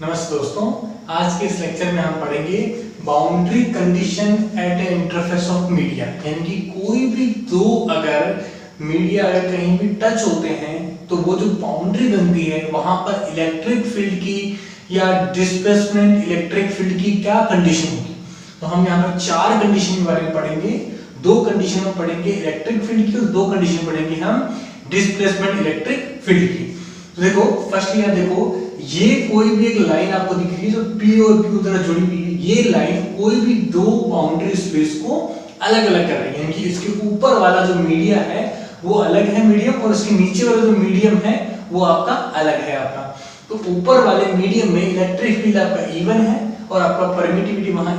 नमस्ते दोस्तों, आज के इस लेक्चर में हम पढ़ेंगे boundary condition at A interface of media. यानी कि कोई भी दो अगर मीडिया अगर कहीं भी टच होते हैं तो वो जो बाउंड्री बनती है वहां पर इलेक्ट्रिक फील्ड की या डिस्प्लेसमेंट इलेक्ट्रिक फील्ड की क्या कंडीशन होगी। तो हम यहाँ पर चार कंडीशन के बारे में पढ़ेंगे। दो कंडीशन में पढ़ेंगे इलेक्ट्रिक फील्ड की और दो कंडीशन पढ़ेंगे हम डिस्प्लेसमेंट इलेक्ट्रिक फील्ड की। तो देखो फर्स्टली यहाँ देखो, ये कोई भी एक लाइन आपको दिख रही है जो P और Q तरह जुड़ी हुई है। ये लाइन कोई भी दो बाउंड्री स्पेस को अलग अलग कर रही है। यानी कि इसके ऊपर वाला जो मीडिया है वो अलग है मीडियम, और इसके नीचे वाला जो मीडियम है वो आपका अलग है आपका। तो ऊपर वाले मीडियम में इलेक्ट्रिक फील्ड आपका E1 है और आपका परमिटिविटी वहां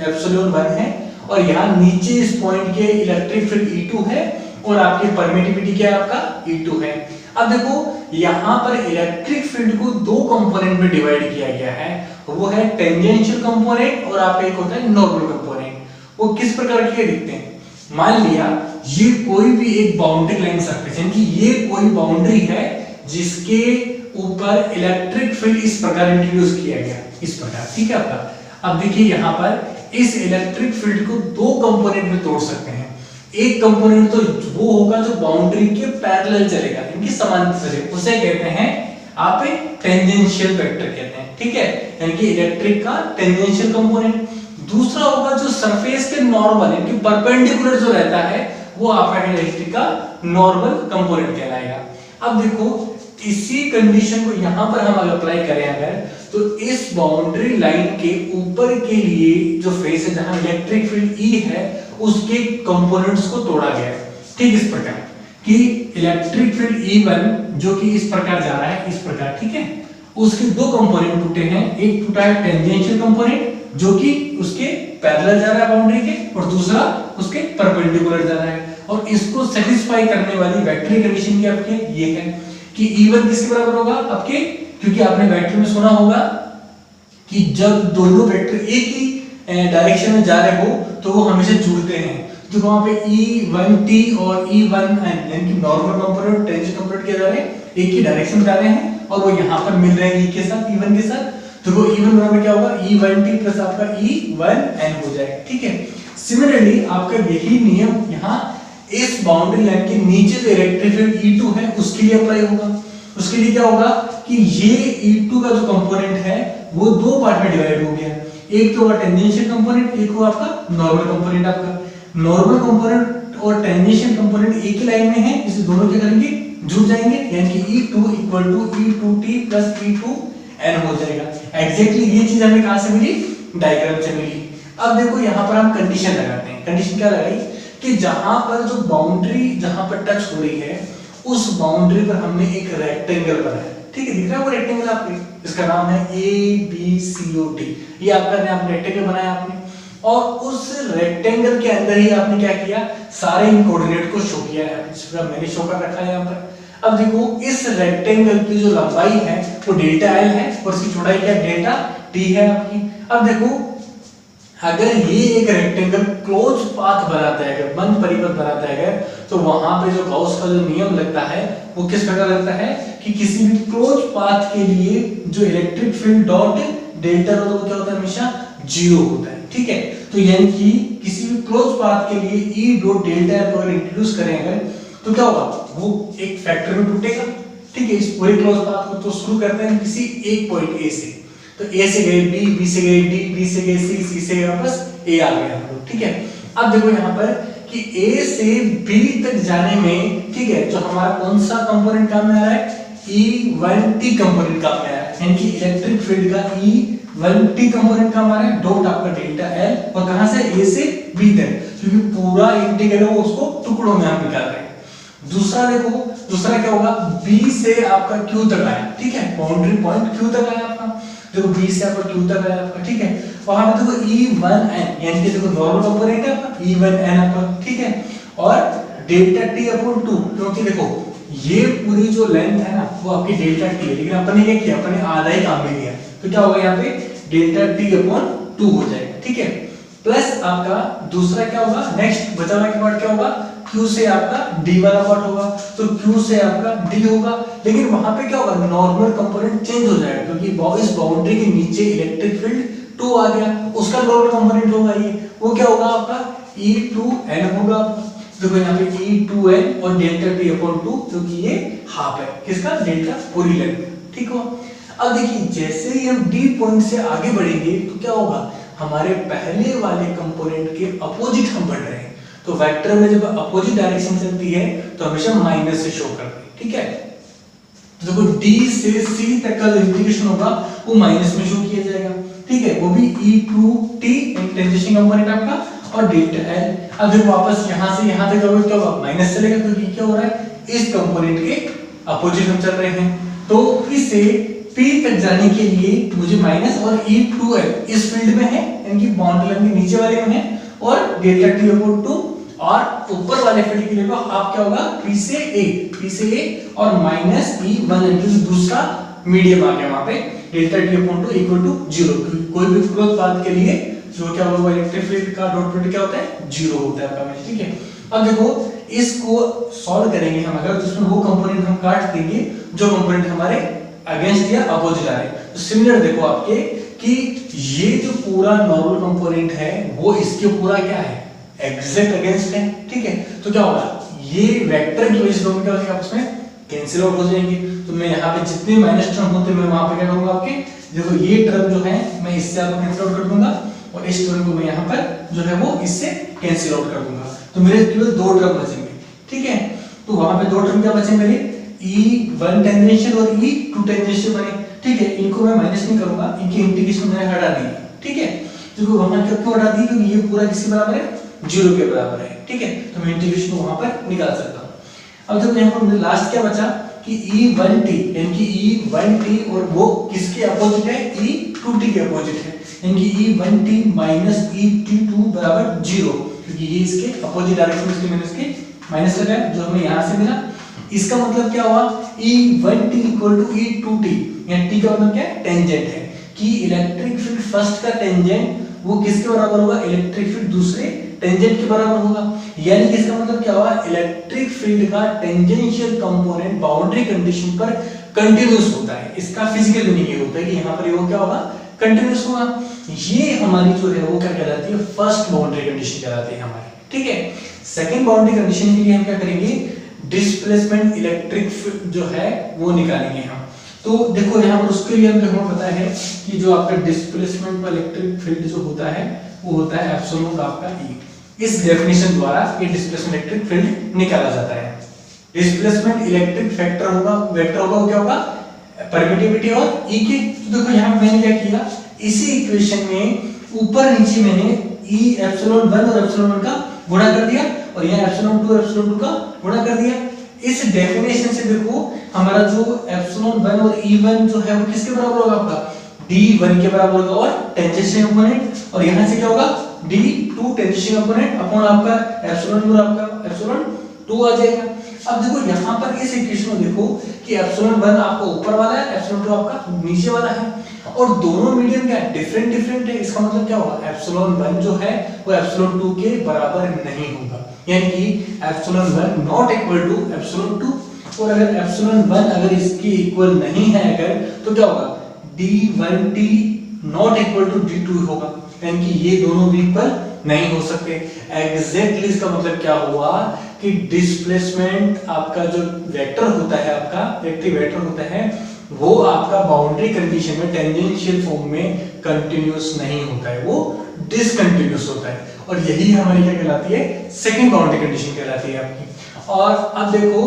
एप्सिलॉन 1 है, और यहाँ नीचे इस पॉइंट के इलेक्ट्रिक फील्ड E2 है और आपकी परमिटिविटी क्या है आपका E2 है। अब देखो यहाँ पर इलेक्ट्रिक फील्ड को दो कंपोनेंट में डिवाइड किया गया है, वो है टेंजेंशियल कंपोनेंट और आपका एक होता है नॉर्मल कंपोनेंट। वो किस प्रकार के दिखते हैं, मान लिया ये कोई भी एक बाउंड्री लाइन सरफेस, यानी कि ये कोई बाउंड्री है जिसके ऊपर इलेक्ट्रिक फील्ड इस प्रकार इंट्रोड्यूस किया गया, इस प्रकार, ठीक है आपका। अब देखिए यहाँ पर इस इलेक्ट्रिक फील्ड को दो कंपोनेंट में तोड़ सकते हैं। एक कंपोनेंट तो वो होगा जो बाउंड्री के पैरेलल चलेगा, इनकी समांतर चलेगा, उसे कहते हैं आप टेंजेंशियल वेक्टर कहते हैं, ठीक है, यानी कि इलेक्ट्रिक का टेंजेंशियल कंपोनेंट। दूसरा होगा जो सरफेस के नॉर्मल यानी कि परपेंडिकुलर जो रहता है वो आपका इलेक्ट्रिक का नॉर्मल कंपोनेंट कहलाएगा। अब देखो इसी कंडीशन को यहां पर हम अगर अप्लाई करें अगर, तो इस बाउंड्री लाइन के ऊपर के लिए जो फेस है जहां इलेक्ट्रिक फील्ड E है उसके कंपोनेंट्स को तोड़ा गया है, ठीक इस प्रकार कि इलेक्ट्रिक फील्ड E1 जो कि इस प्रकार जा रहा है, इस प्रकार, ठीक है, उसके दो कंपोनेंट टूटे हैं। एक टूटा है टेंजेंशियल कंपोनेंट जो कि उसके पैरेलल जा रहा है बाउंड्री के, और दूसरा उसके परपेंडिकुलर जा रहा है। और इसको सेटिस्फाई करने वाली वेक्टर कंडीशन की आपके ये है कि E1 किसके बराबर होगा आपके, क्योंकि आपने वेक्टर में सुना होगा कि जब दोनों वेक्टर एक ही डायरेक्शन में जा रहे हो तो वो हमेशा जुड़ते हैं। तो वहां पे E1t और E1n यानी कि नॉर्मल कंपोनेंट टेंजेंशियल कंपोनेंट क्या जा रहे हैं, एक ही डायरेक्शन में जा रहे हैं और वो यहां पर मिल रहे हैं E के साथ, E1 के साथ। तो वो E1 बराबर क्या होगा, E1t प्लस आपका E1n हो जाएगा, ठीक है। सिमिलरली आपका यही नियम यहां इस बाउंड्री लाइन के नीचे जो इलेक्ट्रिक फील्ड E2 है उसके लिए अप्लाई होगा। उसके लिए क्या होगा कि ये E2 का जो कंपोनेंट है वो दो पार्ट में डिवाइड हो गया। एक तो होगा टेंजेंशियल कंपोनेंट, एक होगा आपका नॉर्मल कंपोनेंट। आपका नॉर्मल कंपोनेंट और टेंजेंशियल कंपोनेंट एक ही लाइन में है, इसे दोनों क्या करेंगे, जुड़ जाएंगे, यानी कि E2 E2t E2n हो जाएगा। एग्जैक्टली ये चीज हमें कहां से मिली, डायग्राम से मिली। अब देखो यहां पर हम कंडीशन लगाते हैं। कंडीशन क्या लगाई कि जहां पर जो बाउंड्री जहां पर टच हो रही है उस बाउंड्री पर हमने एक रेक्टेंगल बनाया, ठीक है, दिख रहा है वो रेक्टेंगल आपके, इसका नाम है ABCOD। ये आपका नाम रेक्टेंगल बनाया आपने, और उस रेक्टेंगल के अंदर ही आपने क्या किया, सारे इन कोऑर्डिनेट को शो किया है, इसका मैंने शो कर रखा है यहाँ पर। अब देखो इस रेक्टेंगल की जो लंबाई है वो डेल्टा L है और इसकी चौड़ाई क्या डेल्टा T है आपकी। अब देखो अगर ये एक रेक्टेंगल क्लोज पाथ बनाता है, अगर बंद परिपथ बनाता है अगर, तो वहां पे जो गाउस का जो नियम लगता है वो किस प्रकार लगता है कि किसी भी क्लोज पाथ के लिए जो इलेक्ट्रिक फील्ड डॉट डेल्टा होता है वो क्या होता है, हमेशा 0 होता है, ठीक है। तो यानी कि किसी भी क्लोज पाथ के लिए E डॉट डेल्टा को अगर इंट्रोड्यूस करें अगर, तो क्या होगा, वो एक फैक्टर में टूटेगा, ठीक है। इस पूरे क्लोज पाथ को तो शुरू करते हैं किसी एक पॉइंट A से, तो A से गए B, B से गए D, D से गए C, C से गए वापस A आ गए हम लोग, ठीक है। अब देखो यहाँ पर कि A से B तक जाने में, ठीक है, जो हमारा कौन सा कंपोनेंट काम में आ रहा है, E1t कंपोनेंट काम में आ रहा है, यानी कि इलेक्ट्रिक फील्ड का E1t कंपोनेंट काम आ रहा है, डॉट आपका डेल्टा L, और कहां से A से B तक, क्योंकि पूरा इंटीग्रल है वो उसको टुकड़ों में हम निकाल रहे हैं। दूसरा देखो, दूसरा क्या होगा, B से आपका Q तक आया, ठीक है, बाउंड्री पॉइंट Q तक आया आपका, देखो B से आपका Q तक आया आपका, ठीक है। वहां पे देखो E1n यानी कि देखो नॉर्मल कंपोनेंट है आपका E1n आपका, ठीक है, और डेल्टा T अपॉन 2, क्योंकि देखो ये पूरी जो लेंथ है ना वो आपकी डेल्टा T है, लेकिन अपन ने क्या किया, अपन ने आधा ही काम में लिया, तो क्या होगा यहाँ पे डेल्टा T अपॉन 2 हो जाएगा, ठीक है। प्लस आपका दूसरा क्या होगा, नेक्स्ट बचा हुआ के बाद क्या होगा, Q से आपका D वाला पार्ट होगा, तो Q से आपका D होगा, लेकिन वहां पे क्या होगा, नॉर्मल कंपोनेंट चेंज हो जाएगा क्योंकि इस बाउंड्री के नीचे इलेक्ट्रिक फील्ड 2 आ गया, उसका नॉर्मल कंपोनेंट होगा ये, वो क्या होगा आपका E2n होगा। देखो यहाँ पे E2n और डेल्टा T/2 क्योंकि ये हाफ है किसका, डेल्टा पूरी लेंथ, ठीक हो। अब देखिए जैसे ही हम D पॉइंट से आगे बढ़ेंगे तो क्या होगा, हमारे पहले वाले कंपोनेंट के अपोजिट हम बढ़ रहे हैं, तो वेक्टर में जब अपोजिट डायरेक्शन चलती है तो हमेशा माइनस से शो करते हैं, ठीक है। तो देखो D से C तक का इंटीग्रेशन होगा वो माइनस में शो किया जाएगा, ठीक है, वो भी E2t टेंजेंशियल कंपोनेंट आपका और डेल्टा L। अब जब वापस यहां से यहां तक जाओगे क्या होगा, माइनस चलेगा क्योंकि क्या हो रहा है, इस कंपोनेंट के अपोजिट हम चल रहे हैं, तो इसे P तक जाने के लिए मुझे माइनस और E2L इस फील्ड में है, इनकी बाउंड्री लाइन के नीचे वाले में है, और डेल्टा T/2 और ऊपर वाले फील्ड के लिए आप क्या होगा, P से A और माइनस E1L दूसरा मीडियम आ गया, वहां पे डेल्टा T/2 इक्वल टू 0। कोई भी क्लोज पाथ के लिए जो क्या होगा, इलेक्ट्रिक फील्ड का डॉट प्रोडक्ट क्या होता है, 0 होता है आपका, ठीक है। अब देखो इसको सॉल्व करेंगे हम अगर, तो इसमें वो कंपोनेंट हम काट देंगे जो कंपोनेंट हमारे अगेंस्ट या अपोजिट आ रहे हैं। तो सिमिलर देखो आपके कि ये जो पूरा नॉर्मल कंपोनेंट है वो इसके पूरा क्या है, एग्जैक्ट अगेंस्ट है, ठीक है। तो क्या होगा, ये वेक्टर की वजह से दोनों क्या हो जाएगा, आपस में कैंसिल आउट हो जाएंगे। तो मैं यहाँ पे जितने माइनस टर्म होते हैं मैं वहां पे क्या करूंगा, आपके देखो ये टर्म जो है मैं इससे आपको कैंसिल आउट कर दूंगा और इस टर्म को मैं यहाँ पर जो है वो इससे कैंसिल आउट कर दूंगा, तो मेरे केवल 2 टर्म बचेंगे, ठीक है। तो वहां पे 2 टर्म क्या बचे मेरे, E1 टेंजेंशियल और E2 टेंजेंशियल बने, ठीक है। इनको मैं माइनस नहीं करूंगा, इनकी इंटीग्रेशन मैंने हटा दी, ठीक है। तो वहां क्यों हटा दी, क्योंकि ये पूरा किसके बराबर है, 0 के बराबर है, ठीक है। तो मैं इंटीग्रेशन को वहां पर निकाल सकता हूं। अब देखो यहाँ पर मुझे लास्ट क्या बचा कि E1t यानी कि E1t और वो किसके अपोजिट है, E2t के अपोजिट है, यानी कि E1t माइनस E2t बराबर 0, क्योंकि ये इसके अपोजिट डायरेक्शन में, इसके मैंने इसके माइनस लगाया जो हमें यहां से मिला। इसका मतलब क्या हुआ, E1t इक्वल टू E2t, यानी t का मतलब क्या है, टेंजेंट है, कि इलेक्ट्रिक फील्ड फर्स्ट का टेंजेंट वो किसके बराबर होगा, इलेक्ट्रिक फील्ड दूसरे टेंजेंट के बराबर होगा। यानी कि इसका मतलब क्या हुआ, इलेक्ट्रिक फील्ड का टेंजेंशियल कंपोनेंट बाउंड्री कंडीशन पर कंटीन्यूअस होता है। इसका फिजिकल मीनिंग ये होता है कि यहाँ पर वो क्या होगा, कंटीन्यूअस होगा। ये हमारी जो है वो क्या कहलाती है, फर्स्ट बाउंड्री कंडीशन कहलाती है हमारी, ठीक है। सेकंड बाउंड्री कंडीशन के लिए हम क्या करेंगे, डिस्प्लेसमेंट इलेक्ट्रिक जो है वो निकालेंगे हम। तो देखो यहाँ पर उसके लिए हमें पता है कि जो आपका डिस्प्लेसमेंट पर इलेक्ट्रिक फील्ड जो होता है वो होता है एप्सिलॉन आपका E। इस डेफिनेशन द्वारा ये डिस्प्लेसमेंट इलेक्ट्रिक फील्ड निकाला जाता है। डिस्प्लेसमेंट इलेक्ट्रिक वेक्टर होगा वो क्या होगा, परमिटिविटी और E के। तो देखो यहाँ मैंने क्या किया, इसी इक्वेशन में ऊपर नीचे मैंने E एप्सिलॉन 1 और एप्सिलॉन 1 का गुणा कर दिया और यहाँ एप्सिलॉन 2 एप्सिलॉन 2 का गुणा कर दिया। इस डेफिनेशन से देखो हमारा जो एप्सिलॉन 1 और E1 जो है वो किसके बराबर होगा, आपका D1 के बराबर होगा और टेंजेंशियल कंपोनेंट, और यहाँ से क्या होगा D2 टेंजेंशियल कंपोनेंट अपॉन आपका एप्सिलॉन 2 आपका एप्सिलॉन 2 आ जाएगा। अब देखो यहाँ पर इस इक्वेशन में देखो कि एप्सिलॉन 1 आपका ऊपर वाला है, एप्सिलॉन 2 आपका नीचे वाला है, और दोनों मीडियम क्या है, डिफरेंट है। इसका मतलब क्या होगा, एप्सिलॉन 1 जो है वो एप्सिलॉन 2 के बराबर नहीं होगा, यानी कि epsilon 1 not equal to epsilon 2। और अगर एप्सिलॉन 1 अगर इसके इक्वल नहीं है अगर, तो क्या होगा, D1t not equal to D2 होगा, यानी कि ये दोनों भी इक्वल नहीं हो सकते। एग्जैक्टली इसका मतलब क्या हुआ कि डिस्प्लेसमेंट आपका जो वेक्टर होता है, आपका इलेक्ट्रिक वेक्टर होता है, वो आपका बाउंड्री कंडीशन में टेंजेंशियल फॉर्म में कंटीन्यूअस नहीं होता है, वो डिसकंटीन्यूअस होता है। और यही हमारी क्या कहलाती है, सेकंड बाउंड्री कंडीशन कहलाती है आपकी। और अब देखो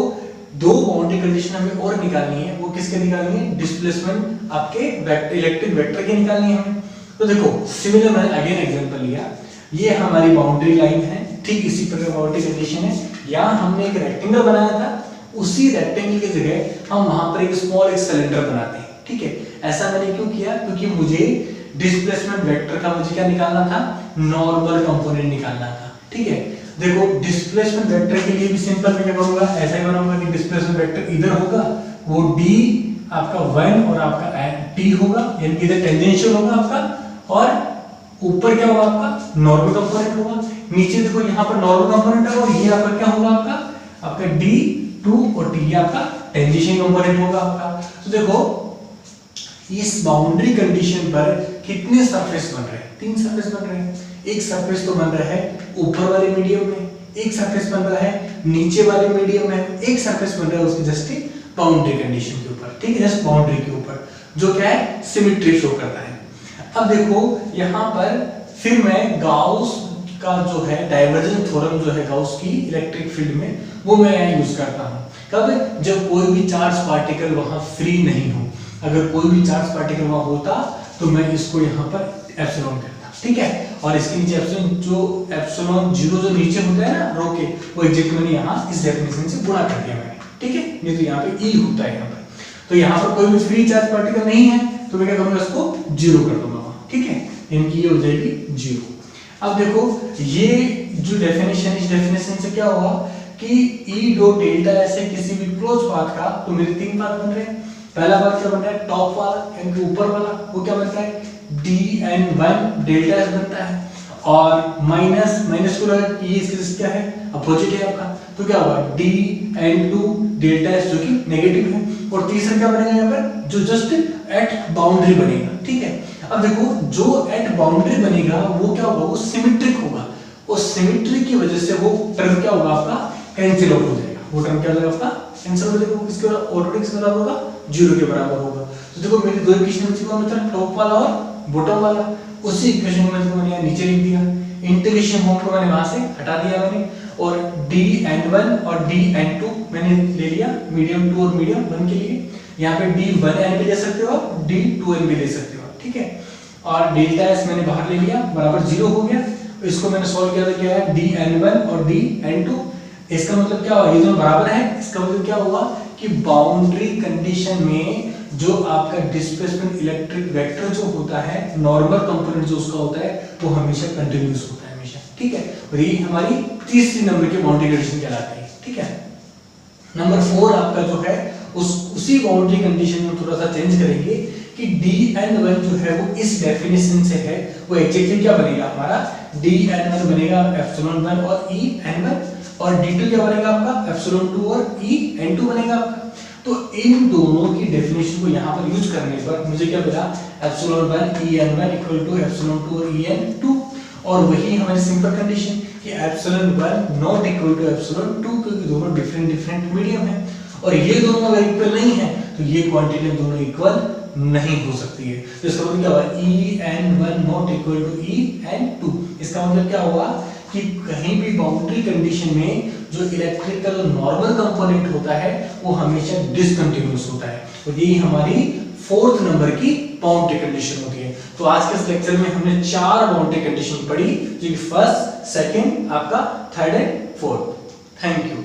2 बाउंड्री कंडीशन हमें और निकालनी है, वो किसके निकालनी है, डिस्प्लेसमेंट आपके इलेक्ट्रिक वेक्टर के निकालनी है हमें। तो देखो सिमिलर मैंने अगेन एग्जांपल लिया, ये हमारी बाउंड्री लाइन है, ठीक इसी प्रकार बाउंड्री कंडीशन है। यहाँ हमने एक रेक्टेंगल बनाया था, उसी रेक्टेंगल की जगह हम वहां पर एक स्मॉल एक सिलेंडर बनाते हैं, ठीक है। ऐसा मैंने क्यों किया, क्योंकि मुझे डिस्प्लेसमेंट वेक्टर का मुझे क्या निकालना था, नॉर्मल कंपोनेंट निकालना था, ठीक है। देखो डिस्प्लेसमेंट वेक्टर के लिए भी सिंपल मैं क्या करूंगा, ऐसा ही बनाऊंगा कि डिस्प्लेसमेंट वेक्टर इधर होगा, वो D आपका 1 और आपका T होगा, यानी कि इधर टेंजेंशियल होगा आपका, और ऊपर क्या होगा आपका नॉर्मल कंपोनेंट होगा, नीचे देखो यहाँ पर नॉर्मल कंपोनेंट है और ये आपका क्या होगा आपका D2 और T आपका टेंजेंशियल कंपोनेंट होगा आपका। तो देखो इस बाउंड्री कंडीशन पर कितने सरफेस बन रहे हैं, 3 सरफेस बन रहे हैं। एक सरफेस तो बन रहा है ऊपर वाले मीडियम में, एक सरफेस बन रहा है नीचे वाले मीडियम में, एक सरफेस बन रहा है उसकी जस्ट बाउंड्री कंडीशन के ऊपर, ठीक है, जस्ट बाउंड्री के ऊपर, जो क्या है सिमेट्री शो करता है। अब देखो यहाँ पर फिर मैं गाउस का जो है डाइवर्जेंस थ्योरम जो है गाउस की इलेक्ट्रिक फील्ड में, वो मैं यहाँ यूज करता हूँ। कब? जब कोई भी चार्ज पार्टिकल वहां फ्री नहीं हो। अगर कोई भी चार्ज पार्टिकल वहां होता तो मैं इसको यहाँ पर एप्सिलॉन करता, ठीक है, और इसके नीचे एप्सिलॉन जो एप्सिलॉन 0 जो नीचे होता है ना रो के, वो एग्जैक्ट मैंने यहाँ इस डेफिनेशन से गुणा कर दिया मैंने, ठीक है, नहीं तो यहाँ पे ई होता है यहाँ पर। तो यहाँ पर कोई भी फ्री चार्ज पार्टिकल नहीं है तो मैं क्या करूंगा, इसको 0 कर दूंगा वहां, ठीक है, इनकी ये हो जाएगी 0। अब देखो ये जो डेफिनेशन, इस डेफिनेशन से क्या हुआ कि ई डॉट डेल्टा ऐसे किसी भी क्लोज पाथ का, तो मेरे 3 पाथ बन रहे हैं। पहला पाथ क्या बन रहा है, टॉप वाला यानी कि ऊपर वाला, वो क्या बनता है dn1 डेल्टा एस बनता है, और माइनस को लगा ये इसके क्या है, अपोजिट है आपका, तो क्या होगा dn2 डेल्टा एस जो कि नेगेटिव है। और तीसरा क्या बनेगा यहाँ पर, जो जस्ट एट बाउंड्री बनेगा, ठीक है। अब देखो जो एट बाउंड्री बनेगा वो क्या होगा, वो सिमेट्रिक होगा, और सिमेट्री की वजह से वो टर्म क्या होगा आपका कैंसिल आउट हो जाएगा, वो टर्म क्या हो जाएगा आपका कैंसिल हो जाएगा, किसके ऑटोमेटिक बराबर होगा 0 के बराबर होगा। तो देखो मेरी दो इक्वेशन बची, कौन मतलब टॉप वाला और बॉटम वाला, उसी इक्वेशन को मैंने यहाँ नीचे लिख दिया, इंटीग्रेशन होम को मैंने वहां से हटा दिया मैंने, और dn1 और dn2 मैंने ले लिया मीडियम 2 और मीडियम 1 के लिए। यहाँ पे d1n भी ले सकते हो आप, d2n भी ले सकते हो, ठीक है, और डेल्टा एस मैंने बाहर ले लिया बराबर 0 हो गया। इसको मैंने सॉल्व किया तो क्या है dn1 और dn2, इसका मतलब क्या हुआ, ये दोनों बराबर है, इसका मतलब क्या हुआ कि बाउंड्री कंडीशन में जो आपका डिस्प्लेसमेंट इलेक्ट्रिक वेक्टर जो होता है, नॉर्मल कंपोनेंट जो उसका होता है, वो हमेशा कंटीन्यूअस होता है हमेशा, ठीक है, और ये हमारी तीसरी नंबर की बाउंड्री कंडीशन कहलाती है, ठीक है। नंबर 4 आपका जो है उसी बाउंड्री कंडीशन में थोड़ा सा चेंज करेंगे कि dn1 जो है वो इस डेफिनेशन से है, वो एग्जैक्टली क्या बनेगा हमारा, dn1 बनेगा ε1 और en1, और d2 क्या बनेगा आपका ε2 और en2 बनेगा आपका। तो इन दोनों की डेफिनेशन को यहाँ पर यूज करने पर मुझे क्या मिला, ε1 en1 इक्वल टू ε2 और en2, और वही हमारी सिंपल कंडीशन कि ε1 नॉट इक्वल टू ε2, क्योंकि दोनों डिफरेंट मीडियम है, और ये दोनों अगर इक्वल नहीं है तो ये क्वांटिटी दोनों इक्वल नहीं हो सकती है। तो इसका मतलब क्या हुआ, en1 not equal to en2, इसका मतलब क्या हुआ कि कहीं भी बाउंड्री कंडीशन में जो इलेक्ट्रिकल नॉर्मल कंपोनेंट होता है वो हमेशा डिसकंटिन्यूअस होता है, और यही हमारी 4th नंबर की बाउंड्री कंडीशन होती है। तो आज के इस लेक्चर में हमने 4 बाउंड्री कंडीशन पढ़ी, जो कि फर्स्ट, सेकंड, आपका third and fourth. Thank you.